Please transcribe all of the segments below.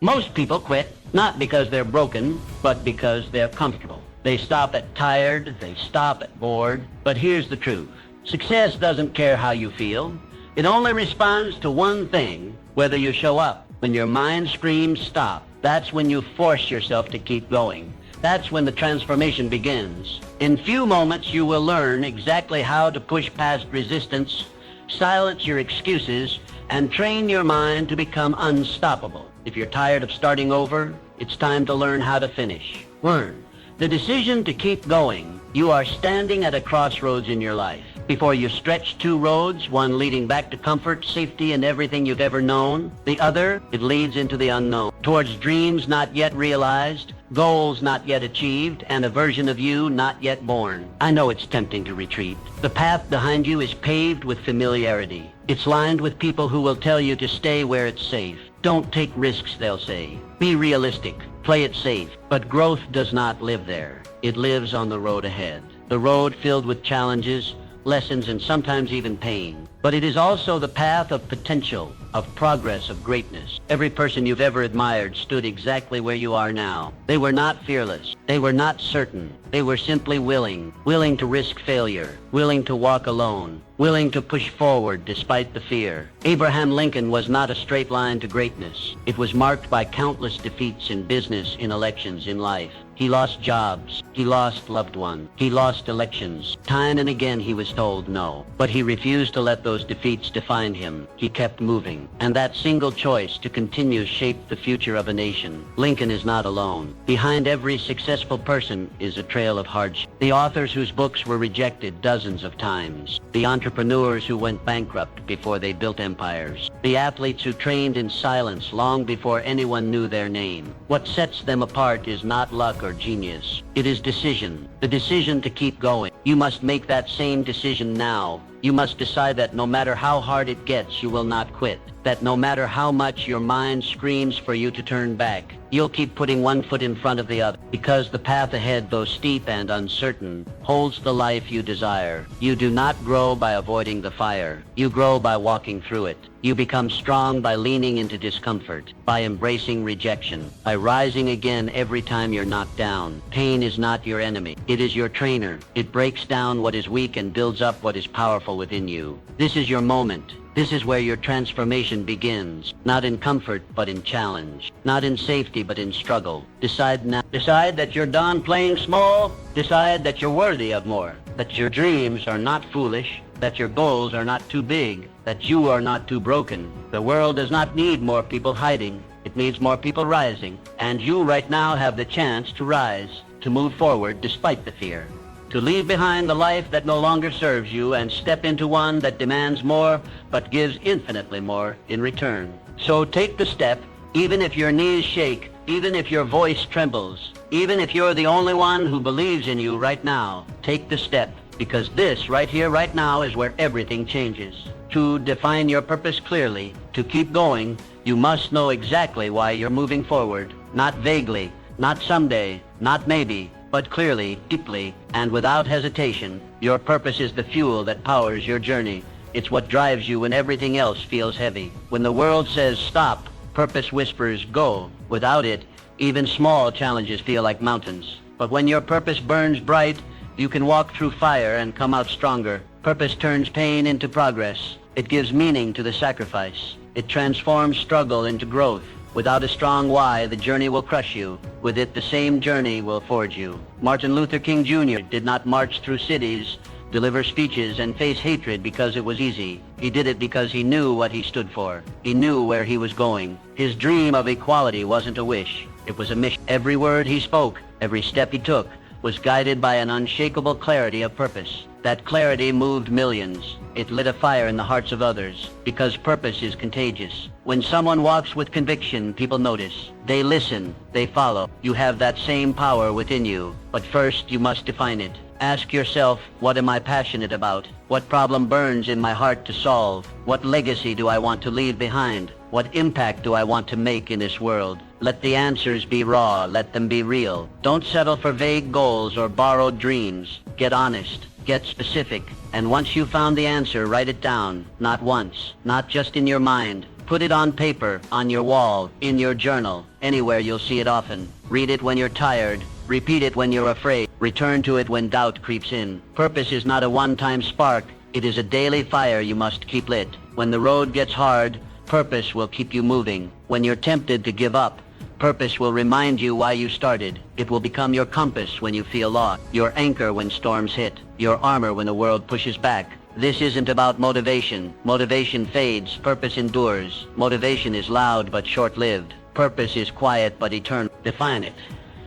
Most people quit, not because they're broken, but because they're comfortable. They stop at tired, they stop at bored. But here's the truth. Success doesn't care how you feel. It only responds to one thing, whether you show up. When your mind screams stop, that's when you force yourself to keep going. That's when the transformation begins. In few moments, you will learn exactly how to push past resistance, silence your excuses, and train your mind to become unstoppable. If you're tired of starting over, it's time to learn how to finish. Learn. The decision to keep going. You are standing at a crossroads in your life. Before you stretch two roads, one leading back to comfort, safety, and everything you've ever known. The other, it leads into the unknown, towards dreams not yet realized, goals not yet achieved, and a version of you not yet born. I know it's tempting to retreat. The path behind you is paved with familiarity. It's lined with people who will tell you to stay where it's safe. Don't take risks, they'll say. Be realistic. Play it safe. But growth does not live there. It lives on the road ahead. The road filled with challenges, lessons, and sometimes even pain. But it is also the path of potential, of progress, of greatness. Every person you've ever admired stood exactly where you are now. They were not fearless. They were not certain. They were simply willing to risk failure, willing to walk alone, willing to push forward despite the fear. Abraham Lincoln was not a straight line to greatness. It was marked by countless defeats in business, in elections, in life. He lost jobs. He lost loved ones. He lost elections. Time and again he was told no. But he refused to let those defeats define him. He kept moving. And that single choice to continue shaped the future of a nation. Lincoln is not alone. Behind every successful person is a trail of hardship. The authors whose books were rejected dozens of times. The entrepreneurs who went bankrupt before they built empires. The athletes who trained in silence long before anyone knew their name. What sets them apart is not luck or genius. It is decision. The decision to keep going. You must make that same decision now. You must decide that no matter how hard it gets, you will not quit. That no matter how much your mind screams for you to turn back, you'll keep putting one foot in front of the other. Because the path ahead, though steep and uncertain, holds the life you desire. You do not grow by avoiding the fire. You grow by walking through it. You become strong by leaning into discomfort, by embracing rejection, by rising again every time you're knocked down. Pain is not your enemy. It is your trainer. It breaks down what is weak and builds up what is powerful within you. This is your moment. This is where your transformation begins. Not in comfort, but in challenge. Not in safety, but in struggle. Decide now. Decide that you're done playing small. Decide that you're worthy of more. That your dreams are not foolish. That your goals are not too big. That you are not too broken. The world does not need more people hiding. It needs more people rising. And you right now have the chance to rise, to move forward despite the fear. To leave behind the life that no longer serves you and step into one that demands more but gives infinitely more in return. So take the step, even if your knees shake, even if your voice trembles, even if you're the only one who believes in you right now. Take the step, because this right here, right now is where everything changes. To define your purpose clearly, to keep going, you must know exactly why you're moving forward. Not vaguely, not someday, not maybe, but clearly, deeply, and without hesitation. Your purpose is the fuel that powers your journey. It's what drives you when everything else feels heavy. When the world says stop, purpose whispers go. Without it, even small challenges feel like mountains. But when your purpose burns bright, you can walk through fire and come out stronger. Purpose turns pain into progress. It gives meaning to the sacrifice. It transforms struggle into growth. Without a strong why, the journey will crush you. With it, the same journey will forge you. Martin Luther King Jr. did not march through cities, deliver speeches, and face hatred because it was easy. He did it because he knew what he stood for. He knew where he was going. His dream of equality wasn't a wish. It was a mission. Every word he spoke, every step he took, was guided by an unshakable clarity of purpose. That clarity moved millions. It lit a fire in the hearts of others, because purpose is contagious. When someone walks with conviction, people notice. They listen. They follow. You have that same power within you. But first, you must define it. Ask yourself, what am I passionate about? What problem burns in my heart to solve? What legacy do I want to leave behind? What impact do I want to make in this world? Let the answers be raw. Let them be real. Don't settle for vague goals or borrowed dreams. Get honest. Get specific. And once you've found the answer, write it down. Not once. Not just in your mind. Put it on paper, on your wall, in your journal, anywhere you'll see it often. Read it when you're tired. Repeat it when you're afraid. Return to it when doubt creeps in. Purpose is not a one-time spark. It is a daily fire you must keep lit. When the road gets hard, purpose will keep you moving. When you're tempted to give up, purpose will remind you why you started. It will become your compass when you feel lost, your anchor when storms hit, your armor when the world pushes back. This isn't about motivation. Motivation fades, purpose endures. Motivation is loud but short-lived. Purpose is quiet but eternal. Define it,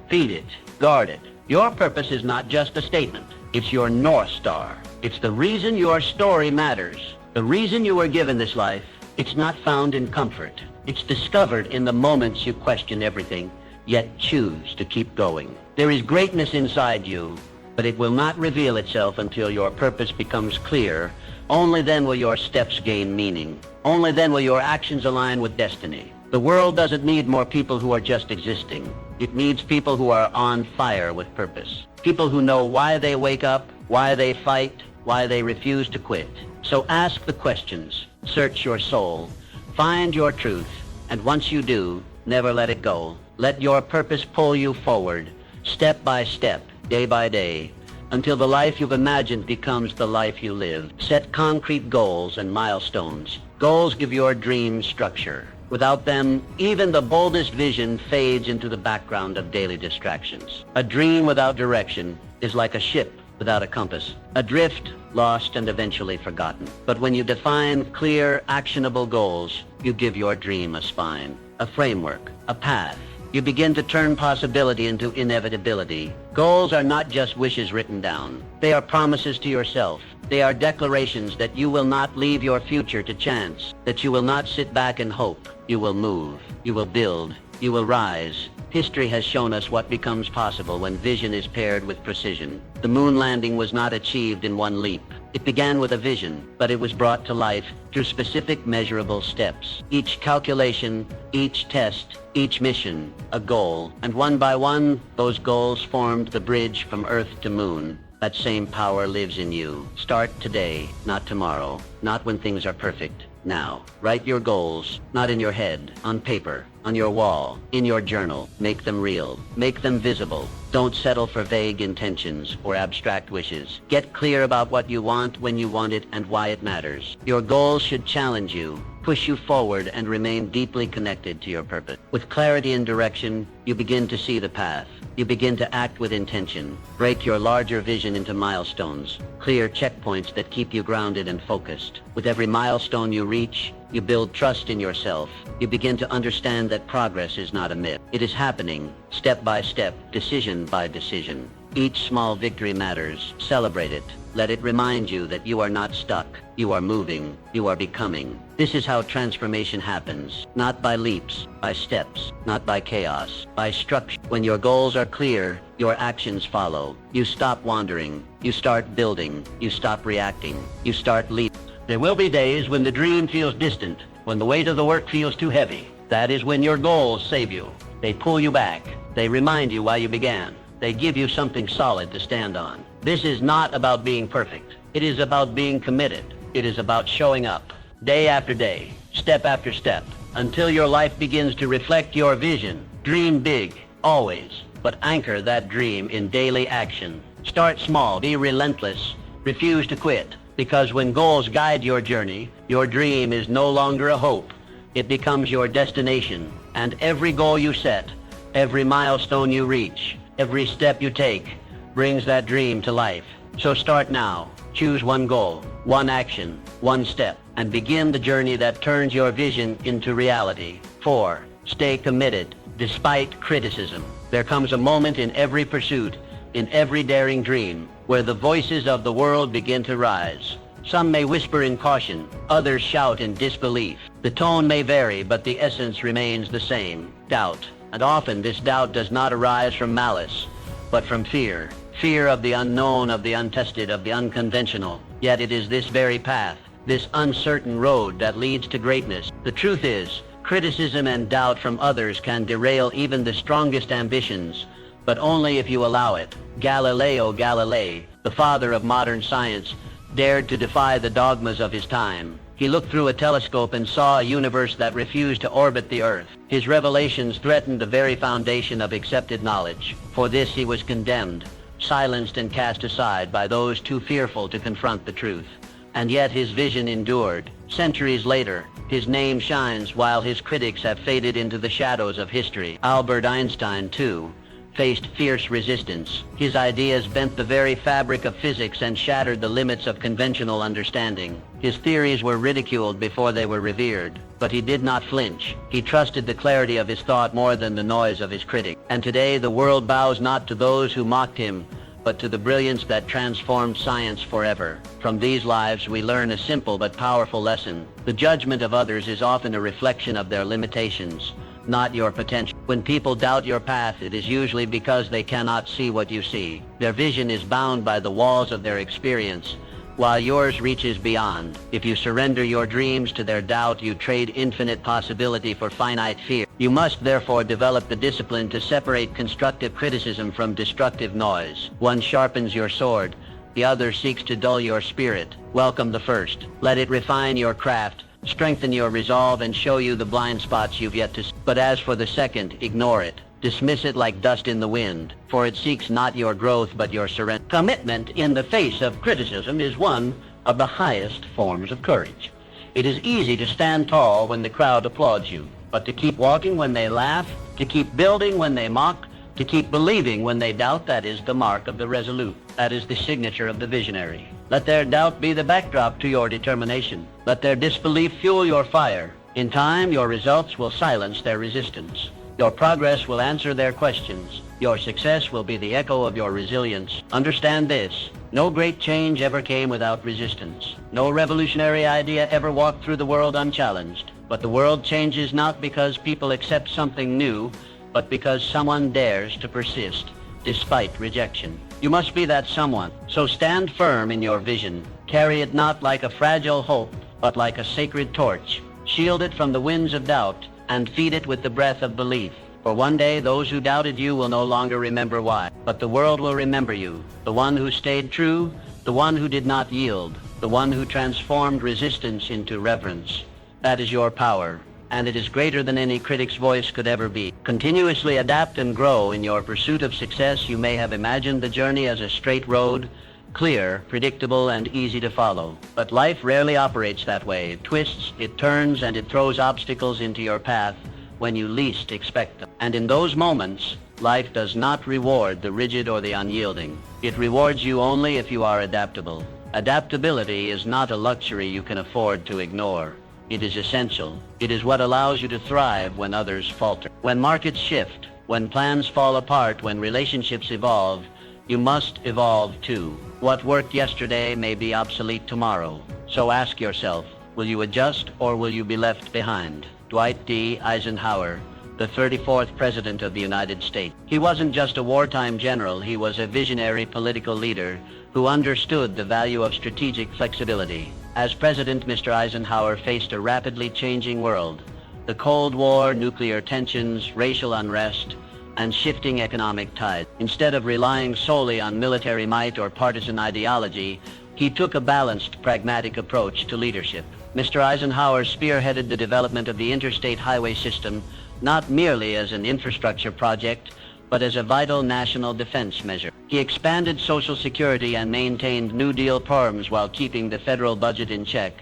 feed it, guard it. Your purpose is not just a statement. It's your North Star. It's the reason your story matters. The reason you were given this life. It's not found in comfort. It's discovered in the moments you question everything, yet choose to keep going. There is greatness inside you, but it will not reveal itself until your purpose becomes clear. Only then will your steps gain meaning. Only then will your actions align with destiny. The world doesn't need more people who are just existing. It needs people who are on fire with purpose. People who know why they wake up, why they fight, why they refuse to quit. So ask the questions. Search your soul. Find your truth. And once you do, never let it go. Let your purpose pull you forward, step by step, day by day, until the life you've imagined becomes the life you live. Set concrete goals and milestones. Goals give your dreams structure. Without them, even the boldest vision fades into the background of daily distractions. A dream without direction is like a ship without a compass, adrift, lost, and eventually forgotten. But when you define clear, actionable goals, you give your dream a spine, a framework, a path. You begin to turn possibility into inevitability. Goals are not just wishes written down. They are promises to yourself. They are declarations that you will not leave your future to chance, that you will not sit back and hope. You will move. You will build. You will rise. History has shown us what becomes possible when vision is paired with precision. The moon landing was not achieved in one leap. It began with a vision, but it was brought to life through specific measurable steps. Each calculation, each test, each mission, a goal. And one by one, those goals formed the bridge from Earth to Moon. That same power lives in you. Start today, not tomorrow, not when things are perfect. Now, write your goals, not in your head, on paper, on your wall, in your journal. Make them real. Make them visible. Don't settle for vague intentions or abstract wishes. Get clear about what you want, when you want it, and why it matters. Your goals should challenge you, push you forward, and remain deeply connected to your purpose. With clarity and direction, you begin to see the path. You begin to act with intention. Break your larger vision into milestones, clear checkpoints that keep you grounded and focused. With every milestone you reach, you build trust in yourself. You begin to understand that progress is not a myth. It is happening, step by step, decision by decision. Each small victory matters. Celebrate it. Let it remind you that you are not stuck. You are moving. You are becoming. This is how transformation happens. Not by leaps, by steps. Not by chaos, by structure. When your goals are clear, your actions follow. You stop wandering. You start building. You stop reacting. You start leaping. There will be days when the dream feels distant, when the weight of the work feels too heavy. That is when your goals save you. They pull you back. They remind you why you began. They give you something solid to stand on. This is not about being perfect. It is about being committed. It is about showing up, day after day, step after step, until your life begins to reflect your vision. Dream big, always, but anchor that dream in daily action. Start small, be relentless, refuse to quit. Because when goals guide your journey, your dream is no longer a hope. It becomes your destination. And every goal you set, every milestone you reach, every step you take, brings that dream to life. So start now. Choose one goal, one action, one step, and begin the journey that turns your vision into reality. 4. Stay committed, despite criticism. There comes a moment in every pursuit, in every daring dream, where the voices of the world begin to rise. Some may whisper in caution, others shout in disbelief. The tone may vary, but the essence remains the same, doubt. And often this doubt does not arise from malice, but from fear. Fear of the unknown, of the untested, of the unconventional. Yet it is this very path, this uncertain road that leads to greatness. The truth is, criticism and doubt from others can derail even the strongest ambitions, but only if you allow it. Galileo Galilei, the father of modern science, dared to defy the dogmas of his time. He looked through a telescope and saw a universe that refused to orbit the Earth. His revelations threatened the very foundation of accepted knowledge. For this he was condemned, silenced and cast aside by those too fearful to confront the truth. And yet his vision endured. Centuries later, his name shines while his critics have faded into the shadows of history. Albert Einstein, too, faced fierce resistance. His ideas bent the very fabric of physics and shattered the limits of conventional understanding. His theories were ridiculed before they were revered, but he did not flinch. He trusted the clarity of his thought more than the noise of his critic. And today the world bows not to those who mocked him, but to the brilliance that transformed science forever. From these lives we learn a simple but powerful lesson. The judgment of others is often a reflection of their limitations, not your potential. When people doubt your path, it is usually because they cannot see what you see. Their vision is bound by the walls of their experience, while yours reaches beyond. If you surrender your dreams to their doubt, you trade infinite possibility for finite fear. You must therefore develop the discipline to separate constructive criticism from destructive noise. One sharpens your sword, the other seeks to dull your spirit. Welcome the first. Let it refine your craft, strengthen your resolve, and show you the blind spots you've yet to see. But as for the second, ignore it. Dismiss it like dust in the wind, for it seeks not your growth but your surrender. Commitment in the face of criticism is one of the highest forms of courage. It is easy to stand tall when the crowd applauds you, but to keep walking when they laugh, to keep building when they mock, to keep believing when they doubt, that is the mark of the resolute. That is the signature of the visionary. Let their doubt be the backdrop to your determination. Let their disbelief fuel your fire. In time, your results will silence their resistance. Your progress will answer their questions. Your success will be the echo of your resilience. Understand this: no great change ever came without resistance. No revolutionary idea ever walked through the world unchallenged. But the world changes not because people accept something new, but because someone dares to persist despite rejection. You must be that someone. So stand firm in your vision. Carry it not like a fragile hope, but like a sacred torch. Shield it from the winds of doubt, and feed it with the breath of belief. For one day those who doubted you will no longer remember why, but the world will remember you, the one who stayed true, the one who did not yield, the one who transformed resistance into reverence. That is your power, and it is greater than any critic's voice could ever be. Continuously adapt and grow in your pursuit of success. You may have imagined the journey as a straight road, clear, predictable, and easy to follow. But life rarely operates that way. It twists, it turns, and it throws obstacles into your path when you least expect them. And in those moments, life does not reward the rigid or the unyielding. It rewards you only if you are adaptable. Adaptability is not a luxury you can afford to ignore. It is essential. It is what allows you to thrive when others falter. When markets shift, when plans fall apart, when relationships evolve, you must evolve too. What worked yesterday may be obsolete tomorrow. So ask yourself, will you adjust or will you be left behind? Dwight D. Eisenhower, the 34th President of the United States. He wasn't just a wartime general, he was a visionary political leader who understood the value of strategic flexibility. As president, Mr. Eisenhower faced a rapidly changing world. The Cold War, nuclear tensions, racial unrest, and shifting economic tides. Instead of relying solely on military might or partisan ideology, he took a balanced, pragmatic approach to leadership. Mr. Eisenhower spearheaded the development of the interstate highway system, not merely as an infrastructure project, but as a vital national defense measure. He expanded Social Security and maintained New Deal reforms while keeping the federal budget in check,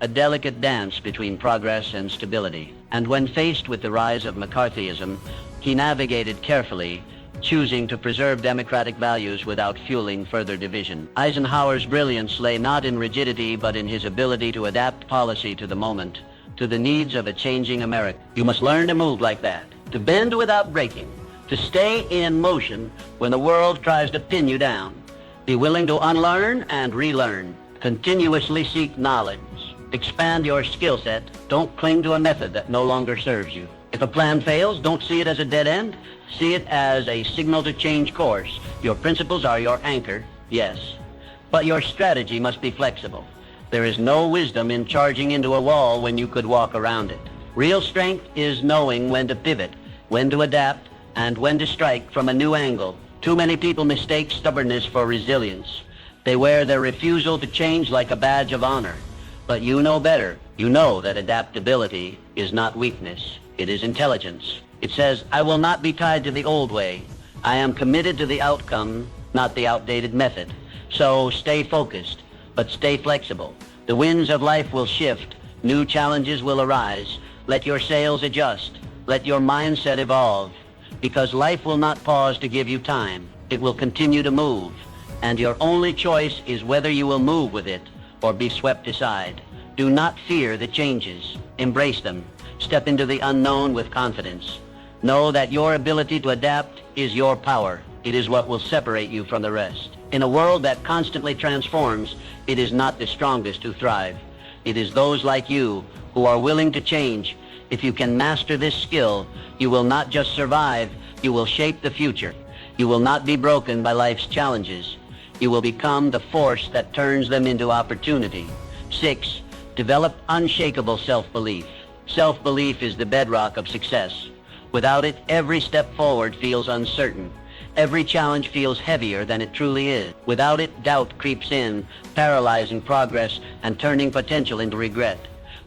a delicate dance between progress and stability. And when faced with the rise of McCarthyism, he navigated carefully, choosing to preserve democratic values without fueling further division. Eisenhower's brilliance lay not in rigidity, but in his ability to adapt policy to the moment, to the needs of a changing America. You must learn to move like that, to bend without breaking, to stay in motion when the world tries to pin you down. Be willing to unlearn and relearn. Continuously seek knowledge. Expand your skill set. Don't cling to a method that no longer serves you. If a plan fails, don't see it as a dead end. See it as a signal to change course. Your principles are your anchor, yes, but your strategy must be flexible. There is no wisdom in charging into a wall when you could walk around it. Real strength is knowing when to pivot, when to adapt, and when to strike from a new angle. Too many people mistake stubbornness for resilience. They wear their refusal to change like a badge of honor. But you know better. You know that adaptability is not weakness. It is intelligence. It says, I will not be tied to the old way. I am committed to the outcome, not the outdated method. So stay focused, but stay flexible. The winds of life will shift. New challenges will arise. Let your sails adjust. Let your mindset evolve. Because life will not pause to give you time. It will continue to move. And your only choice is whether you will move with it or be swept aside. Do not fear the changes. Embrace them. Step into the unknown with confidence. Know that your ability to adapt is your power. It is what will separate you from the rest. In a world that constantly transforms, it is not the strongest who thrive. It is those like you who are willing to change. If you can master this skill, you will not just survive, you will shape the future. You will not be broken by life's challenges. You will become the force that turns them into opportunity. 6, develop unshakable self-belief. Self-belief is the bedrock of success. Without it, every step forward feels uncertain. Every challenge feels heavier than it truly is. Without it, doubt creeps in, paralyzing progress and turning potential into regret.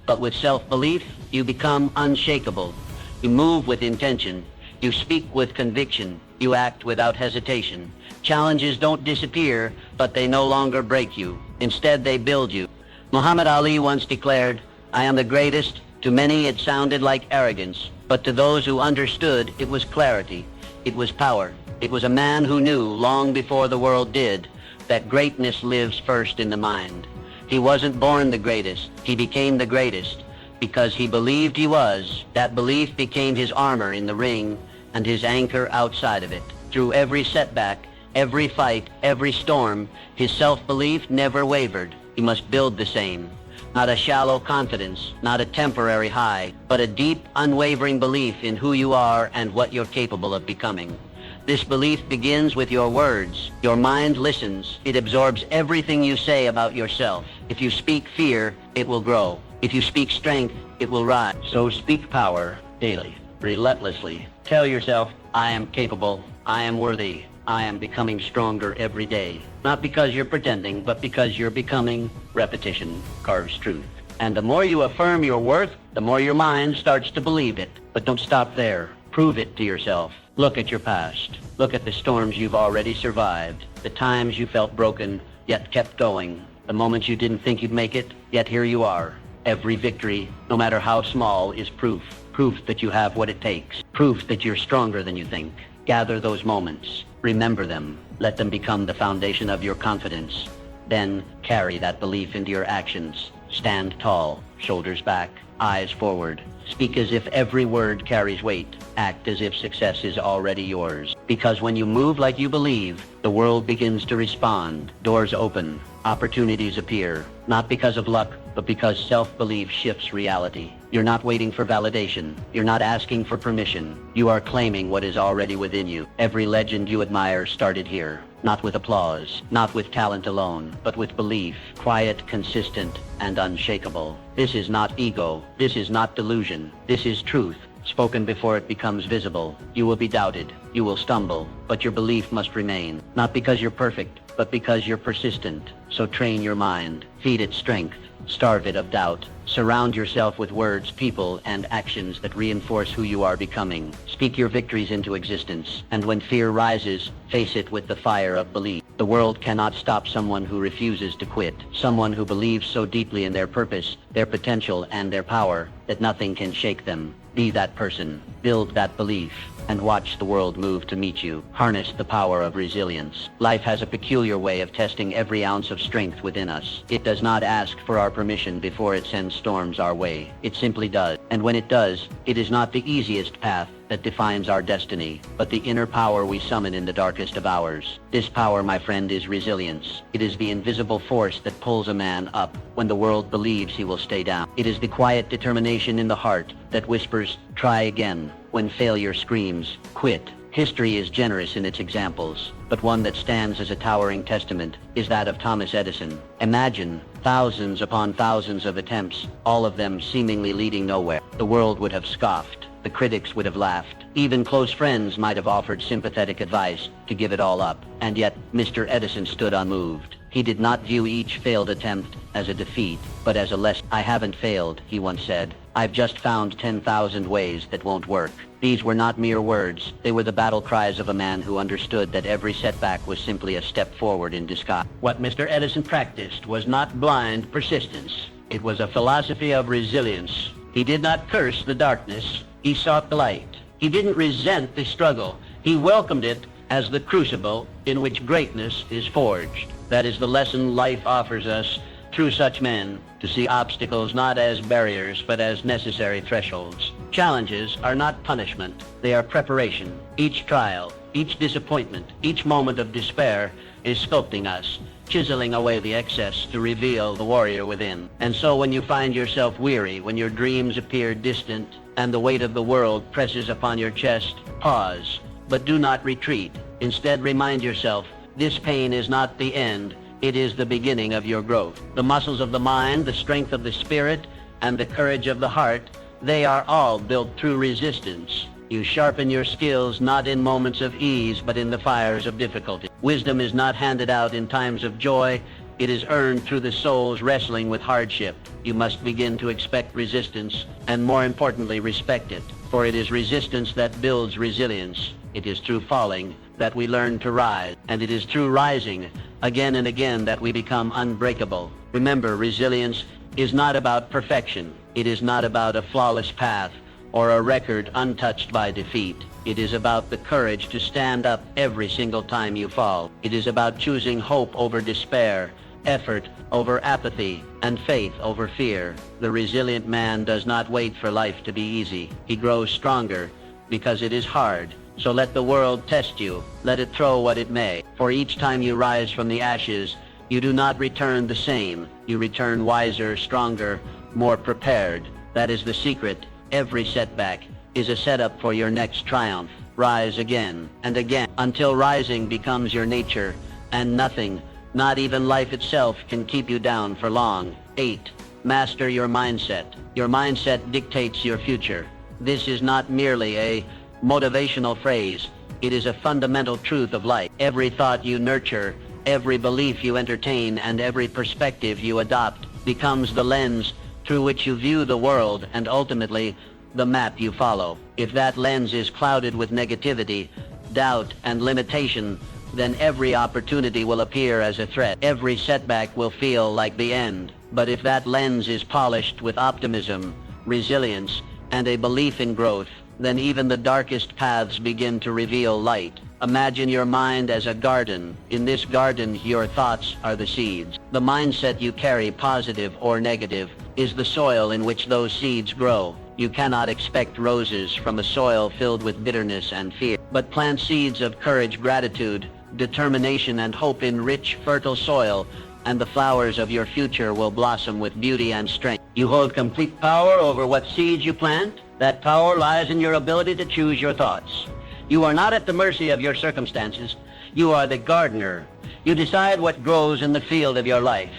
But with self-belief, you become unshakable. You move with intention. You speak with conviction. You act without hesitation. Challenges don't disappear, but they no longer break you. Instead, they build you. Muhammad Ali once declared, I am the greatest. To many, it sounded like arrogance, but to those who understood, it was clarity. It was power. It was a man who knew, long before the world did, that greatness lives first in the mind. He wasn't born the greatest. He became the greatest because he believed he was. That belief became his armor in the ring and his anchor outside of it. Through every setback, every fight, every storm, his self-belief never wavered. You must build the same. Not a shallow confidence, not a temporary high, but a deep, unwavering belief in who you are and what you're capable of becoming. This belief begins with your words. Your mind listens. It absorbs everything you say about yourself. If you speak fear, it will grow. If you speak strength, it will rise. So speak power daily, relentlessly. Tell yourself, I am capable. I am worthy. I am becoming stronger every day. Not because you're pretending, but because you're becoming. Repetition carves truth. And the more you affirm your worth, the more your mind starts to believe it. But don't stop there. Prove it to yourself. Look at your past. Look at the storms you've already survived. The times you felt broken, yet kept going. The moments you didn't think you'd make it, yet here you are. Every victory, no matter how small, is proof. Proof that you have what it takes. Proof that you're stronger than you think. Gather those moments. Remember them. Let them become the foundation of your confidence. Then carry that belief into your actions. Stand tall, shoulders back, eyes forward. Speak as if every word carries weight. Act as if success is already yours. Because when you move like you believe, the world begins to respond. Doors open. Opportunities appear. Not because of luck, but because self-belief shifts reality. You're not waiting for validation. You're not asking for permission. You are claiming what is already within you. Every legend you admire started here. Not with applause, not with talent alone, but with belief. Quiet, consistent, and unshakable. This is not ego. This is not delusion. This is truth. Spoken before it becomes visible. You will be doubted. You will stumble. But your belief must remain. Not because you're perfect, but because you're persistent. So train your mind. Feed it strength. Starve it of doubt. Surround yourself with words, people, and actions that reinforce who you are becoming. Speak your victories into existence. And when fear rises, face it with the fire of belief. The world cannot stop someone who refuses to quit. Someone who believes so deeply in their purpose, their potential, and their power that nothing can shake them. Be that person. Build that belief. And watch the world move to meet you. Harness the power of resilience. Life has a peculiar way of testing every ounce of strength within us. It does not ask for our permission before it sends storms our way. It simply does. And when it does, it is not the easiest path that defines our destiny, but the inner power we summon in the darkest of hours. This power, my friend, is resilience. It is the invisible force that pulls a man up when the world believes he will stay down. It is the quiet determination in the heart that whispers, try again, when failure screams, quit. History is generous in its examples, but one that stands as a towering testament is that of Thomas Edison. Imagine thousands upon thousands of attempts, all of them seemingly leading nowhere. The world would have scoffed. The critics would have laughed. Even close friends might have offered sympathetic advice to give it all up. And yet, Mr. Edison stood unmoved. He did not view each failed attempt as a defeat, but as a lesson. "I haven't failed," he once said. "I've just found 10,000 ways that won't work." These were not mere words. They were the battle cries of a man who understood that every setback was simply a step forward in disguise. What Mr. Edison practiced was not blind persistence. It was a philosophy of resilience. He did not curse the darkness. He sought the light. He didn't resent the struggle. He welcomed it as the crucible in which greatness is forged. That is the lesson life offers us through such men, to see obstacles not as barriers but as necessary thresholds. Challenges are not punishment. They are preparation. Each trial, each disappointment, each moment of despair is sculpting us, chiseling away the excess to reveal the warrior within. And so when you find yourself weary, when your dreams appear distant, and the weight of the world presses upon your chest, pause, but do not retreat. Instead, remind yourself, this pain is not the end. It is the beginning of your growth. The muscles of the mind, the strength of the spirit, and the courage of the heart, they are all built through resistance. You sharpen your skills not in moments of ease, but in the fires of difficulty. Wisdom is not handed out in times of joy. It is earned through the soul's wrestling with hardship. You must begin to expect resistance, and more importantly, respect it. For it is resistance that builds resilience. It is through falling that we learn to rise, and it is through rising again and again that we become unbreakable. Remember, resilience is not about perfection. It is not about a flawless path or a record untouched by defeat. It is about the courage to stand up every single time you fall. It is about choosing hope over despair, effort over apathy, and faith over fear. The resilient man does not wait for life to be easy. He grows stronger because it is hard. So let the world test you. Let it throw what it may. For each time you rise from the ashes, you do not return the same. You return wiser, stronger, more prepared. That is the secret. Every setback is a setup for your next triumph. Rise again and again until rising becomes your nature, and nothing, not even life itself, can keep you down for long. 8. Master your mindset. Your mindset dictates your future. This is not merely a motivational phrase. It is a fundamental truth of life. Every thought you nurture, every belief you entertain, and every perspective you adopt becomes the lens through which you view the world, and ultimately the map you follow. If that lens is clouded with negativity, doubt, and limitation, then every opportunity will appear as a threat. Every setback will feel like the end. But if that lens is polished with optimism, resilience, and a belief in growth, then even the darkest paths begin to reveal light. Imagine your mind as a garden. In this garden, your thoughts are the seeds. The mindset you carry, positive or negative, is the soil in which those seeds grow. You cannot expect roses from a soil filled with bitterness and fear, but plant seeds of courage, gratitude, determination, and hope in rich, fertile soil, and the flowers of your future will blossom with beauty and strength. You hold complete power over what seeds you plant. That power lies in your ability to choose your thoughts. You are not at the mercy of your circumstances. You are the gardener. You decide what grows in the field of your life.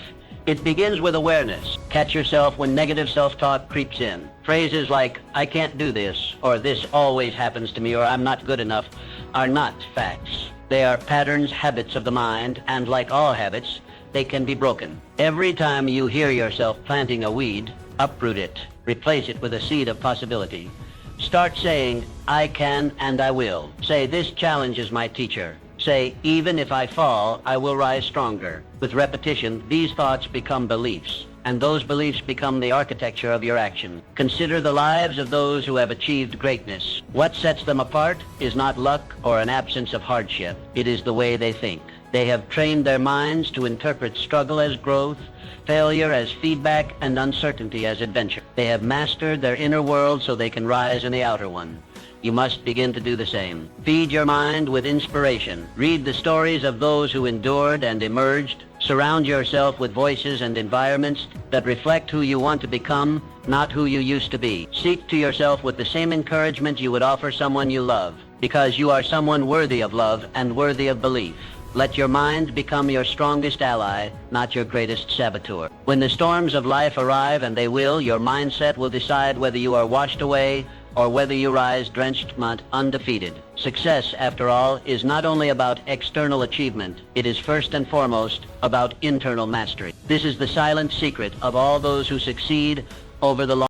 It begins with awareness. Catch yourself when negative self-talk creeps in. Phrases like, "I can't do this," or "this always happens to me," or "I'm not good enough," are not facts. They are patterns, habits of the mind, and like all habits, they can be broken. Every time you hear yourself planting a weed, uproot it. Replace it with a seed of possibility. Start saying, "I can and I will." Say, "This challenge is my teacher." Say, "Even if I fall, I will rise stronger." With repetition, these thoughts become beliefs, and those beliefs become the architecture of your action. Consider the lives of those who have achieved greatness. What sets them apart is not luck or an absence of hardship. It is the way they think. They have trained their minds to interpret struggle as growth, failure as feedback, and uncertainty as adventure. They have mastered their inner world so they can rise in the outer one. You must begin to do the same. Feed your mind with inspiration. Read the stories of those who endured and emerged. Surround yourself with voices and environments that reflect who you want to become, not who you used to be. Seek to yourself with the same encouragement you would offer someone you love, because you are someone worthy of love and worthy of belief. Let your mind become your strongest ally, not your greatest saboteur. When the storms of life arrive, and they will, your mindset will decide whether you are washed away or whether you rise drenched mud undefeated. Success, after all, is not only about external achievement, it is first and foremost about internal mastery. This is the silent secret of all those who succeed over the long